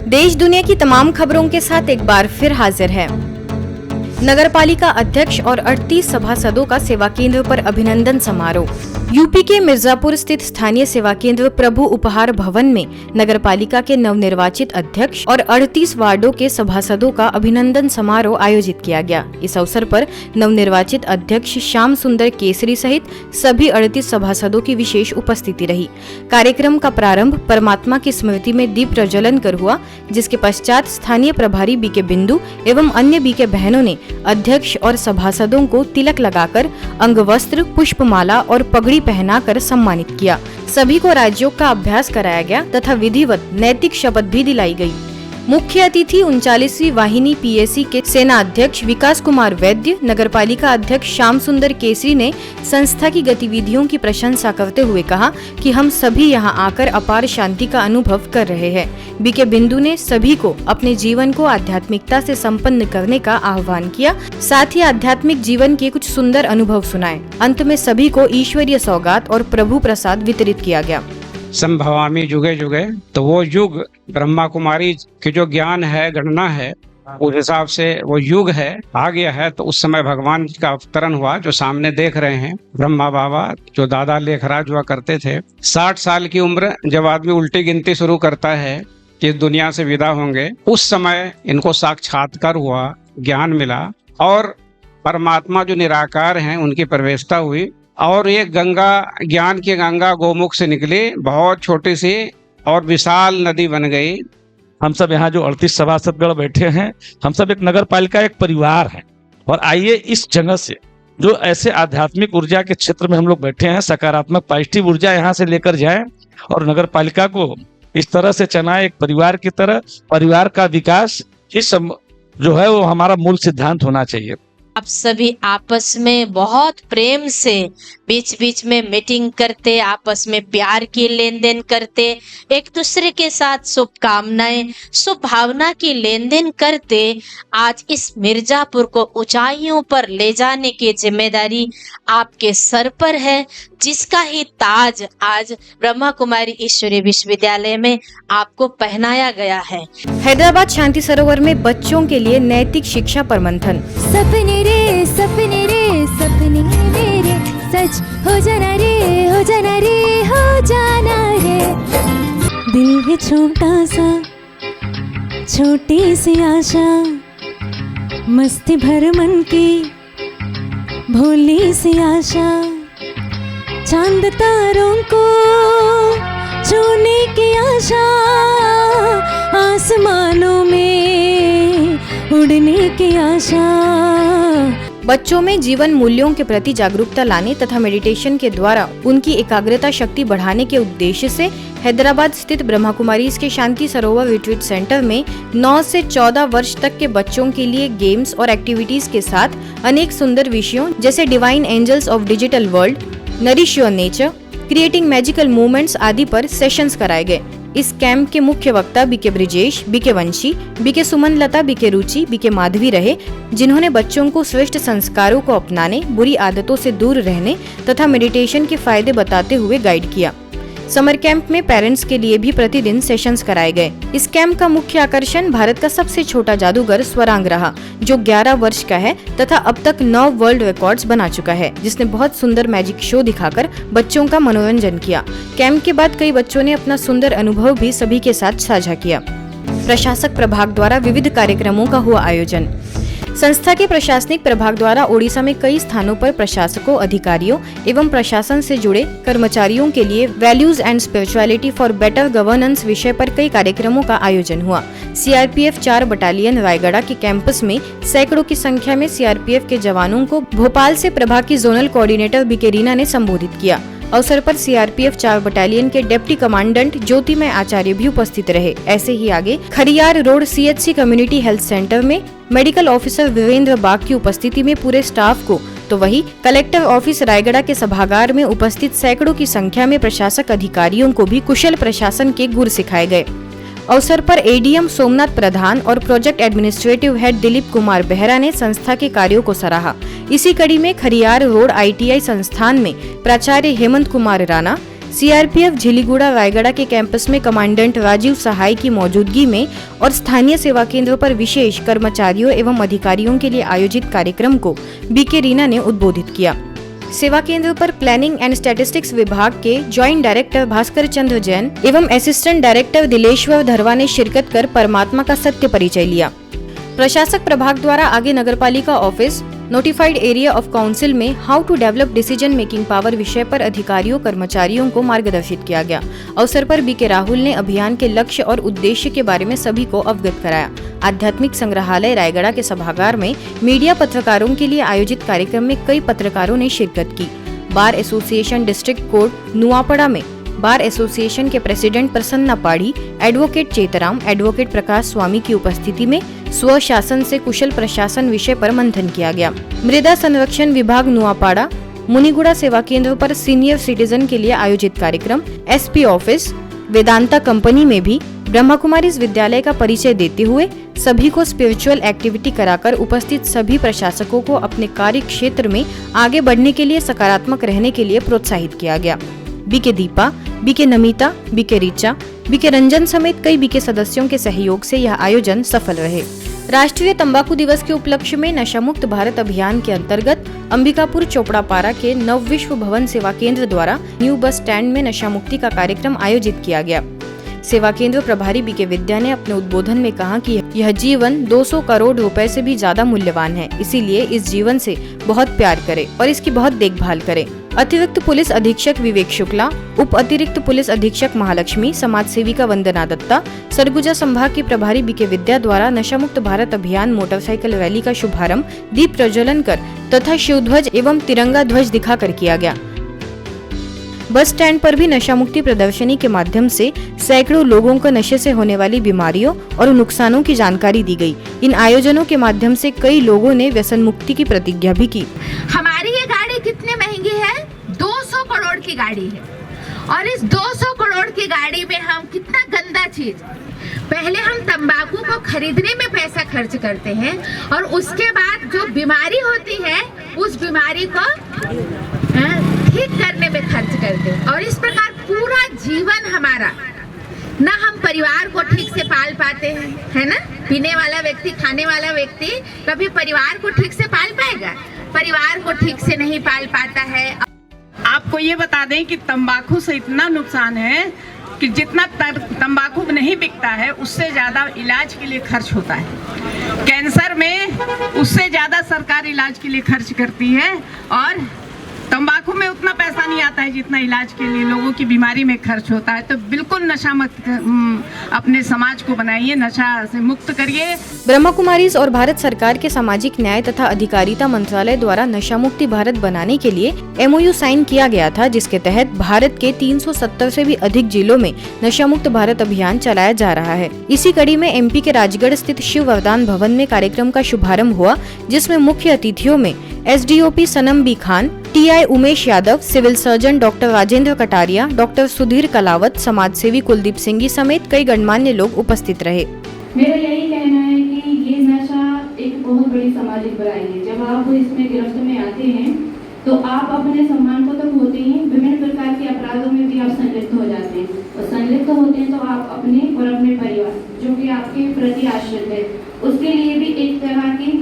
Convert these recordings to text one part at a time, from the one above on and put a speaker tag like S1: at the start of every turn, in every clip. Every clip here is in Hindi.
S1: देश दुनिया की तमाम खबरों के साथ एक बार फिर हाजिर है। नगरपालिका अध्यक्ष और 38 सभासदों का सेवा केंद्र पर अभिनंदन समारोह। यूपी के मिर्जापुर स्थित स्थानीय सेवा केंद्र प्रभु उपहार भवन में नगरपालिका के नवनिर्वाचित अध्यक्ष और 38 वार्डों के सभासदों का अभिनंदन समारोह आयोजित किया गया। इस अवसर पर नवनिर्वाचित अध्यक्ष श्याम सुंदर केसरी सहित सभी 38 सभासदों की विशेष उपस्थिति रही। कार्यक्रम का प्रारंभ परमात्मा की स्मृति में दीप प्रज्वलन कर हुआ, जिसके पश्चात स्थानीय प्रभारी बीके बिंदु एवं अन्य बीके बहनों ने अध्यक्ष और सभासदों को तिलक लगाकर अंगवस्त्र, पुष्पमाला और पगड़ी पहनाकर सम्मानित किया। सभी को राजयोग का अभ्यास कराया गया तथा विधिवत नैतिक शपथ भी दिलाई गई। मुख्य अतिथि 39वीं वाहिनी पीएसी के सेना अध्यक्ष विकास कुमार वैद्य, नगरपालिका अध्यक्ष श्याम सुंदर केसरी ने संस्था की गतिविधियों की प्रशंसा करते हुए कहा कि हम सभी यहां आकर अपार शांति का अनुभव कर रहे हैं। बीके बिंदु ने सभी को अपने जीवन को आध्यात्मिकता से संपन्न करने का आह्वान किया, साथ ही आध्यात्मिक जीवन के कुछ सुंदर अनुभव सुनाए। अंत में सभी को ईश्वरीय सौगात और प्रभु प्रसाद वितरित किया गया।
S2: संभवामी जुगे जुगे, तो वो युग ब्रह्मा कुमारी के जो ज्ञान है, गणना है, उस हिसाब से वो युग है, आ गया है। तो उस समय भगवान का अवतरण हुआ, जो सामने देख रहे हैं ब्रह्मा बाबा, जो दादा लेखराज हुआ करते थे। 60 साल की उम्र जब आदमी उल्टी गिनती शुरू करता है कि दुनिया से विदा होंगे, उस समय इनको साक्षात्कार हुआ, ज्ञान मिला और परमात्मा जो निराकार हैं उनकी प्रवेशता हुई। और ये गंगा, ज्ञान की गंगा गोमुख से निकली, बहुत छोटी सी और विशाल नदी बन गई।
S3: हम सब यहाँ जो 38 सभासदगण बैठे हैं, हम सब एक नगर पालिका, एक परिवार है। और आइए इस जगह से जो ऐसे आध्यात्मिक ऊर्जा के क्षेत्र में हम लोग बैठे हैं, सकारात्मक पॉजिटिव ऊर्जा यहाँ से लेकर जाए और नगर पालिका को इस तरह से चलाएं, एक परिवार की तरह। परिवार का विकास इस जो है वो हमारा मूल सिद्धांत होना चाहिए।
S4: आप सभी आपस में बहुत प्रेम से बीच बीच में मीटिंग करते, आपस में प्यार की लेन देन करते, एक दूसरे के साथ शुभकामनाएं, शुभ भावना की लेन देन करते आज इस मिर्जापुर को ऊंचाइयों पर ले जाने की जिम्मेदारी आपके सर पर है, जिसका ही ताज आज ब्रह्मा कुमारी ईश्वरीय विश्वविद्यालय में आपको पहनाया गया है।
S1: हैदराबाद शांति सरोवर में बच्चों के लिए नैतिक शिक्षा पर मंथन।
S5: सपने रे सपने रे सपने मेरे सच हो जाना रे, हो जाना रे, हो जाना रे। दिल है छोटा सा, छोटी सी आशा, मस्ती भर मन की भोली सी आशा, चांद तारों को छूने की आशा, आसमानों में उड़ने की आशा।
S1: बच्चों में जीवन मूल्यों के प्रति जागरूकता लाने तथा मेडिटेशन के द्वारा उनकी एकाग्रता शक्ति बढ़ाने के उद्देश्य से हैदराबाद स्थित ब्रह्मा कुमारीज के शांति सरोवर रिट्रीट सेंटर में 9 से 14 वर्ष तक के बच्चों के लिए गेम्स और एक्टिविटीज के साथ अनेक सुंदर विषयों जैसे divine angels of digital world, nourish your nature, creating magical movements आदि पर सेशंस कराए गए। इस कैंप के मुख्य वक्ता बीके ब्रिजेश, बीके वंशी, बीके सुमन लता, बीके रुचि, बीके माधवी रहे, जिन्होंने बच्चों को श्रेष्ठ संस्कारों को अपनाने, बुरी आदतों से दूर रहने तथा मेडिटेशन के फायदे बताते हुए गाइड किया। समर कैंप में पेरेंट्स के लिए भी प्रतिदिन सेशंस कराए गए। इस कैंप का मुख्य आकर्षण भारत का सबसे छोटा जादूगर स्वरांग रहा, जो 11 वर्ष का है तथा अब तक 9 वर्ल्ड रिकॉर्ड्स बना चुका है, जिसने बहुत सुंदर मैजिक शो दिखाकर बच्चों का मनोरंजन किया। कैंप के बाद कई बच्चों ने अपना सुंदर अनुभव भी सभी के साथ साझा किया। प्रशासक प्रभाग द्वारा विविध कार्यक्रमों का हुआ आयोजन। संस्था के प्रशासनिक प्रभाग द्वारा ओडिशा में कई स्थानों पर प्रशासकों, अधिकारियों एवं प्रशासन से जुड़े कर्मचारियों के लिए values and spirituality for better governance विषय पर कई कार्यक्रमों का आयोजन हुआ। सीआरपीएफ 4 बटालियन रायगढ़ के कैंपस में सैकड़ों की संख्या में सीआरपीएफ के जवानों को भोपाल से प्रभाग की जोनल कोऑर्डिनेटर बीके रीना ने संबोधित किया। अवसर पर सीआरपीएफ 4 बटालियन के डिप्टी कमांडेंट ज्योतिमय आचार्य भी उपस्थित रहे। ऐसे ही आगे Khariar road CHC community health centre में मेडिकल ऑफिसर वीरेंद्र बाग की उपस्थिति में पूरे स्टाफ को, तो वही कलेक्टर ऑफिस रायगढ़ के सभागार में उपस्थित सैकड़ों की संख्या में प्रशासक अधिकारियों को भी कुशल प्रशासन के गुर सिखाए गए। अवसर पर एडीएम सोमनाथ प्रधान और project administrative head Dilip Kumar Behera ने संस्था के कार्यों को सराहा। इसी कड़ी में खरियार रोड आईटीआई संस्थान में प्राचार्य हेमंत कुमार राणा, सीआरपीएफ झिलीगुड़ा रायगढ़ के कैंपस में कमांडेंट राजीव सहाय की मौजूदगी में और स्थानीय सेवा केंद्र पर विशेष कर्मचारियों एवं अधिकारियों के लिए आयोजित कार्यक्रम को बीके रीना ने उद्बोधित किया। सेवा केंद्र पर प्लानिंग एंड स्टैटिस्टिक्स विभाग के ज्वाइंट डायरेक्टर भास्कर चंद्र जैन एवं असिस्टेंट डायरेक्टर दिलेश्वर धरवा ने शिरकत कर परमात्मा का सत्य परिचय लिया। प्रशासक प्रभाग द्वारा आगे नगरपालिका office notified area of council में how to develop decision making power विषय पर अधिकारियों कर्मचारियों को मार्गदर्शित किया गया। अवसर पर बीके राहुल ने अभियान के लक्ष्य और उद्देश्य के बारे में सभी को अवगत कराया। आध्यात्मिक संग्रहालय रायगढ़ के सभागार में मीडिया पत्रकारों के लिए आयोजित कार्यक्रम में कई पत्रकारों ने शिरकत की। Bar association district court Nuapada में बार एसोसिएशन के president Prasanna Padhi, advocate Chetram, advocate Prakash Swami की उपस्थिति में स्वशासन से कुशल प्रशासन विषय पर मंथन किया गया। मृदा संरक्षण विभाग नुआपाड़ा मुनिगुड़ा सेवा केंद्र पर सीनियर सिटीजन के लिए आयोजित कार्यक्रम, एसपी ऑफिस वेदांता कंपनी में भी ब्रह्मा कुमारीज विद्यालय का परिचय देते हुए सभी को स्पिरिचुअल एक्टिविटी कराकर उपस्थित सभी प्रशासकों को अपने कार्य क्षेत्र में आगे बढ़ने के लिए सकारात्मक रहने के लिए प्रोत्साहित किया गया। BK Deepa, BK Namita, BK Richa, BK Ranjan समेत कई बीके सदस्यों के सहयोग से यह आयोजन सफल रहे। राष्ट्रीय तंबाकू दिवस के उपलक्ष्य में नशा मुक्त भारत अभियान के अंतर्गत अंबिकापुर चोपड़ापारा के नव विश्व भवन सेवा केंद्र द्वारा न्यू बस स्टैंड में नशा मुक्ति का कार्यक्रम आयोजित किया गया। सेवा केंद्र प्रभारी बीके विद्या ने अपने उद्बोधन में कहा कि यह जीवन 200 करोड़ रुपए से भी ज्यादा मूल्यवान है, इसीलिए इस जीवन से बहुत प्यार करें और इसकी बहुत देखभाल करें। अतिरिक्त पुलिस अधीक्षक विवेक शुक्ला, उप अतिरिक्त पुलिस अधीक्षक महालक्ष्मी, समाज सेविका वंदना दत्ता, सरगुजा संभाग की प्रभारी बीके विद्या द्वारा नशा मुक्त भारत अभियान मोटरसाइकिल रैली का शुभारंभ दीप प्रज्वलन कर तथा शिव ध्वज एवं तिरंगा ध्वज दिखाकर किया गया। बस स्टैंड पर भी नशा मुक्ति प्रदर्शनी के माध्यम से सैकड़ों लोगों को नशे से होने वाली बीमारियों और नुकसानों की जानकारी दी गई। इन आयोजनों के माध्यम से कई लोगों ने व्यसन मुक्ति की प्रतिज्ञा भी की।
S6: हमारी ये गाड़ी कितने महंगी है? 200 करोड़ की गाड़ी है और इस 200 करोड़ की गाड़ी में हम कितना गंदा चीज, पहले हम तंबाकू को खरीदने में पैसा खर्च करते हैं और उसके बाद जो बीमारी होती है उस बीमारी को ठीक करने में खर्च करते हैं। और इस प्रकार पूरा जीवन हमारा, ना हम परिवार को ठीक से पाल पाते हैं, है ना? पीने वाला व्यक्ति, खाने वाला व्यक्ति कभी परिवार को ठीक से पाल पाएगा? परिवार को ठीक से नहीं पाल पाता है।
S7: आपको ये बता दें कि तंबाकू से इतना नुकसान है कि जितना तंबाकू नहीं बिकता है उससे ज्यादा इलाज के लिए खर्च होता है। कैंसर में उससे ज्यादा सरकार इलाज के लिए खर्च करती है और तंबाकू में उतना पैसा नहीं आता है जितना इलाज के लिए लोगों की बीमारी में खर्च होता है। तो बिल्कुल नशा मुक्त अपने समाज को बनाइए, नशा से मुक्त करिए।
S1: ब्रह्मा कुमारीज और भारत सरकार के सामाजिक न्याय तथा अधिकारिता मंत्रालय द्वारा नशा मुक्ति भारत बनाने के लिए MOU साइन किया गया था, जिसके तहत भारत के 370 से भी अधिक जिलों में नशा मुक्त भारत अभियान चलाया जा रहा है। इसी कड़ी में MP के राजगढ़ स्थित शिव वरदान भवन में कार्यक्रम का शुभारंभ हुआ, जिसमें मुख्य अतिथियों में SDOP Sanam B Khan, TI Umesh Yadav, civil surgeon doctor Rajendra Kataria, doctor Sudhir Kalawat, समाज सेवी कुलदीप सिंह समेत कई गणमान्य लोग उपस्थित रहे।
S8: मेरा यही कहना है कि ये नशा एक बहुत बड़ी सामाजिक बुराई है। जब आप इसमें गिरफ्त में आते हैं तो आप अपने सम्मान को तो खोते ही, विभिन्न प्रकार के अपराधों में भी आप संलिप्त हो जाते हैं और संलिप्त होते हैं तो आप अपने और अपने परिवार जो कि आपके प्रति आश्रित है उसके लिए भी एक तरह की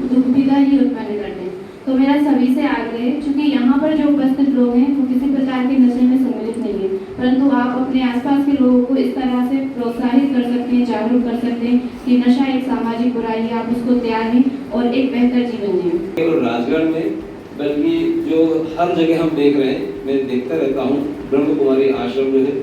S8: दुविधा ही उत्पन्न करते हैं। तो मेरा सभी से आग्रह है, चूंकि यहाँ पर जो उपस्थित लोग हैं वो किसी प्रकार के नशे में सम्मिलित नहीं है, परंतु आप अपने आसपास के लोगों को इस तरह से प्रोत्साहित कर सकते हैं, जागरूक कर सकते हैं कि नशा एक सामाजिक बुराई है, आप उसको त्यागें और एक बेहतर जीवन जिएं।
S9: केवल राजगढ़ में बल्कि जो हर जगह हम देख रहे हैं, मैं देखता रहता हूँ, ब्रह्म कुमारी आश्रम जो है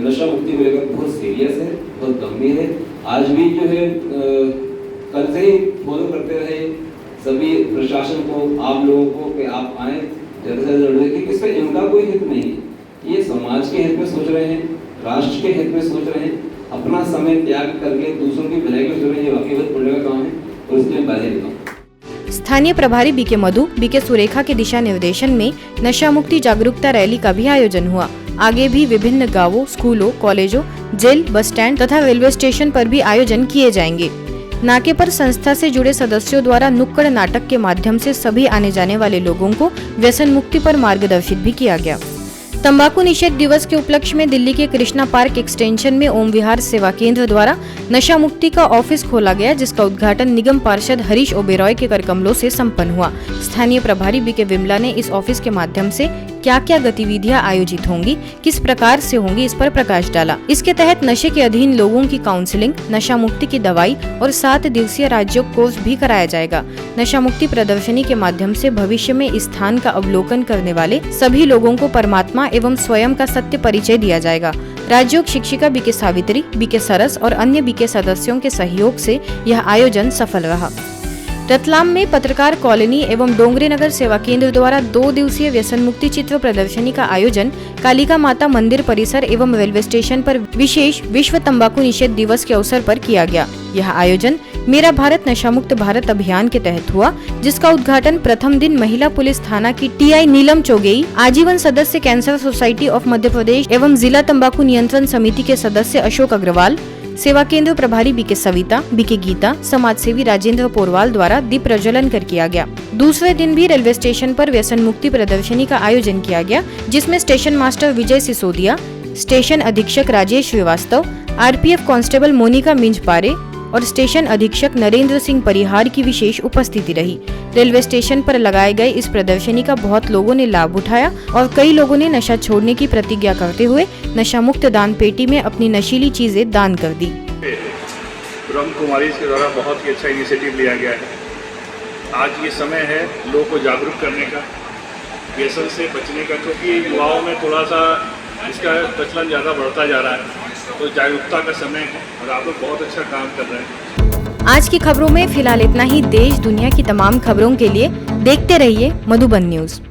S9: नशा मुक्ति को लेकर बहुत सीरियस है, बहुत गंभीर है। आज भी जो है कल से ही फॉलो करते रहे सभी प्रशासन को, आप लोगों को कि आप आए ज़्यादा से ज़्यादा, क्योंकि इसमें इनका कोई हित नहीं है। ये समाज के हित में सोच रहे हैं, राष्ट्र के हित में सोच रहे हैं, अपना समय त्याग करके दूसरों की भलाई को सोच रहे हैं। ये वाकई बहुत पुण्य का काम है और इसके लिए बधाई देता हूं।
S1: स्थानीय प्रभारी बीके मधु, बीके सुरेखा के दिशा निर्देशन में नशा मुक्ति जागरूकता रैली का भी आयोजन हुआ। आगे भी विभिन्न गांवों, स्कूलों, कॉलेजों, जेल, बस स्टैंड तथा रेलवे स्टेशन पर भी आयोजन किए जाएंगे। नाके पर संस्था से जुड़े सदस्यों द्वारा नुक्कड़ नाटक के माध्यम से सभी आने जाने वाले लोगों को व्यसन मुक्ति पर मार्गदर्शित भी किया गया। तंबाकू निषेध दिवस के उपलक्ष्य में दिल्ली के कृष्णा पार्क एक्सटेंशन में ओम विहार सेवा केंद्र द्वारा नशा मुक्ति का ऑफिस खोला गया, जिसका उद्घाटन निगम पार्षद हरीश ओबेरॉय के करकमलों से संपन्न हुआ। स्थानीय प्रभारी बीके विमला ने इस ऑफिस के माध्यम से क्या क्या गतिविधियां आयोजित होंगी, किस प्रकार से होंगी, इस पर प्रकाश डाला। इसके तहत नशे के अधीन लोगों की काउंसलिंग, नशा मुक्ति की दवाई और 7 दिवसीय राज्य कोर्स भी कराया जाएगा। नशा मुक्ति प्रदर्शनी के माध्यम से भविष्य में इस स्थान का अवलोकन करने वाले सभी लोगों को परमात्मा एवं स्वयं का सत्य परिचय दिया जाएगा। राजयोग शिक्षिका बीके सावित्री, बीके सरस और अन्य बीके सदस्यों के सहयोग से यह आयोजन सफल रहा। रतलाम में पत्रकार कॉलोनी एवं डोंगरी नगर सेवा केंद्र द्वारा 2 दिवसीय व्यसन मुक्ति चित्र प्रदर्शनी का आयोजन कालिका माता मंदिर परिसर एवं रेलवे स्टेशन पर विशेष विश्व तंबाकू निषेध दिवस के अवसर पर किया गया। यह आयोजन मेरा भारत नशा मुक्त भारत अभियान के तहत हुआ, जिसका उद्घाटन प्रथम दिन महिला पुलिस थाना की टीआई नीलम चौगेई, आजीवन सदस्य cancer society of Madhya Pradesh एवं जिला तंबाकू नियंत्रण समिति के सदस्य अशोक अग्रवाल, सेवा केंद्र प्रभारी बीके सविता, बीके गीता, समाज सेवी राजेंद्र पोरवाल द्वारा दीप प्रज्वलन कर किया गया। दूसरे दिन भी रेलवे स्टेशन पर व्यसन मुक्ति प्रदर्शनी का आयोजन किया गया, जिसमें स्टेशन मास्टर विजय सिसोदिया, स्टेशन अधीक्षक राजेश श्रीवास्तव, आरपीएफ कांस्टेबल मोनिका मिंजपारे और स्टेशन अधीक्षक नरेंद्र सिंह परिहार की विशेष उपस्थिति रही। रेलवे स्टेशन पर लगाए गए इस प्रदर्शनी का बहुत लोगों ने लाभ उठाया और कई लोगों ने नशा छोड़ने की प्रतिज्ञा करते हुए नशा मुक्त दान पेटी में अपनी नशीली चीजें दान कर दी।
S10: ब्रह्म कुमारी के द्वारा बहुत ही अच्छा इनिशिएटिव लिया गया है। आज ये समय है लोगों को जागरूक करने का, व्यसन से बचने का, क्योंकि युवाओं में थोड़ा सा इसका प्रचलन ज़्यादा बढ़ता जा रहा है, तो जागरूकता का समय है और आप लोग बहुत अच्छा काम कर रहे हैं।
S1: आज की खबरों में फिलहाल इतना ही। देश दुनिया की तमाम खबरों के लिए देखते रहिए मधुबन न्यूज।